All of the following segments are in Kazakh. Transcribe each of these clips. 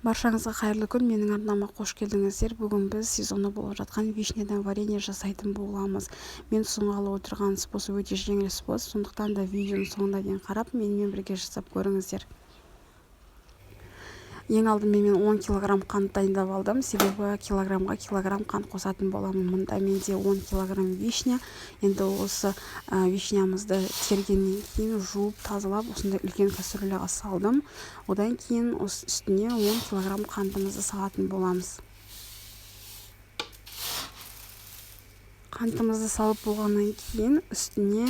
Баршаңызға қайырлы күн, менің арнама қош келдіңіздер. Бүгін біз сезоны болып жатқан вишнядан варенье жасайтын боламыз. Мен ұсынғалы отырған способ өте жеңіл способ, сондықтан да видеоны соңына дейін қарап, менімен бірге жасап көріңіздер. Ең алдымен мен 10 кг қант дайындап алдым, себебі килограммға килограмм қант қосатын боламын. Мұнда менде 10 кг вишня. Енді осы вишнямызды тергеннен кейін жуып, тазалап, осындай үлкен кастрюляға салдым. Одан кейін үстіне 10 кг қантымызды салатын боламыз. Қантымызды салып болғаннан кейін үстіне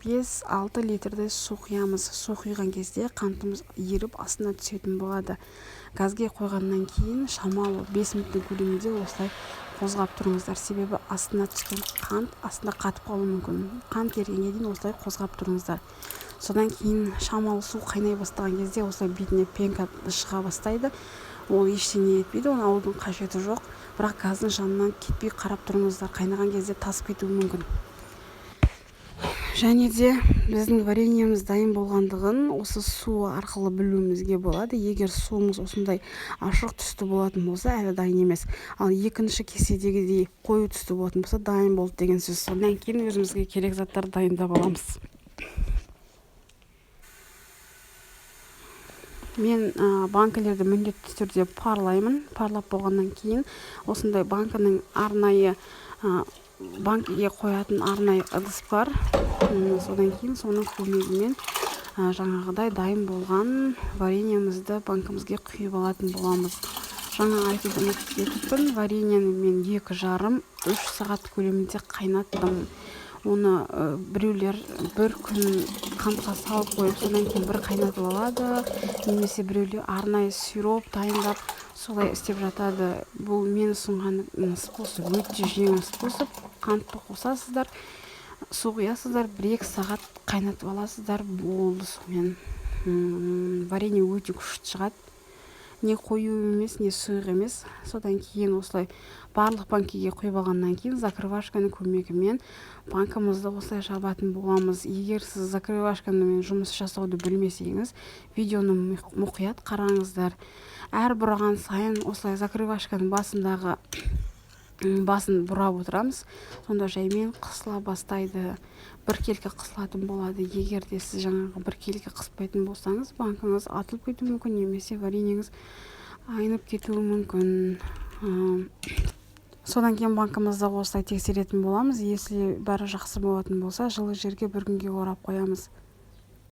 5-6 литрді су құямыз. Су құйған кезде қантымыз еріп астына түсетін болады. Газге қойғаннан кейін шамалы 5 минуттың көлемінде осылай қозғап тұрыңыздар. Себебі астына түскен қант астында қатып қалуы мүмкін. Қант ергенге дейін осылай қозғап тұрыңыздар. Содан кейін шамалы су қайнай бастаған кезде осылай бетіне пенка шыға бастайды. Ол ештеңе етпейді, оны алудың қажеті жоқ. Бірақ газдың жанынан кетпей қарап тұрыңыздар, қайнаған кезде тасып кетуі мүмкін. Және де біздің вареньеміз дайын болғандығын осы су арқылы білуімізге болады. Егер суымыз осындай ашық түсті болатын болса, әлі дайын емес. Ал екінші кеседегідей қою түсті болатын болса, дайын болды деген сөз. Содан кейін өзімізге керек заттар дайындап аламыз. Мен банкілерді міндетті түрде парлаймын. Парлап болғаннан кейін осындай банкінің арнайы банкіге қоятын арнайы ыдыс бар. Содан кейін соның көмегімен жаңағыдай дайын болған вареньемізді банкімізге құйып алатын боламыз. Жаңа айтып өтіппін, вареньені мен 2,5-3 сағат көлемінде қайнаттым. Оны біреулер бір күн қантқа салып қойып, содан кейін бір қайнатып алады, немесе біреулер арнайы сироп дайындап солай істеп жатады. Бұл мен ұсынған способ өте жеңіл способ. Қантты қосасыздар, су құясыздар, 1-2 сағат қайнатып аласыздар, болды сонымен. Варенье өте күшті шығады. Не қою емес, не сұйық емес. Содан кейін осылай барлық банкіге құйып алғаннан кейін закрывашканың көмегімен банкымызды осылай жабатын боламыз. Егер сіз закрывашкамен жұмыс жасауды білмесеңіз, видеоны мұқият қараңыздар. Әр бұраған сайын осылай закрывашканың басын бұрап отырамыз. Сонда жаймен қысыла бастайды. Біркелкі қысылатын болады. Егер де сіз жаңағы біркелкі қыспайтын болсаңыз, банкыңыз атылып кетуі мүмкін, немесе вареньеңіз айнып кетуі мүмкін. Содан кейін банкымызды осылай тексеретін боламыз. Если бәрі жақсы болатын болса, жылы жерге бір күнге орап қоямыз.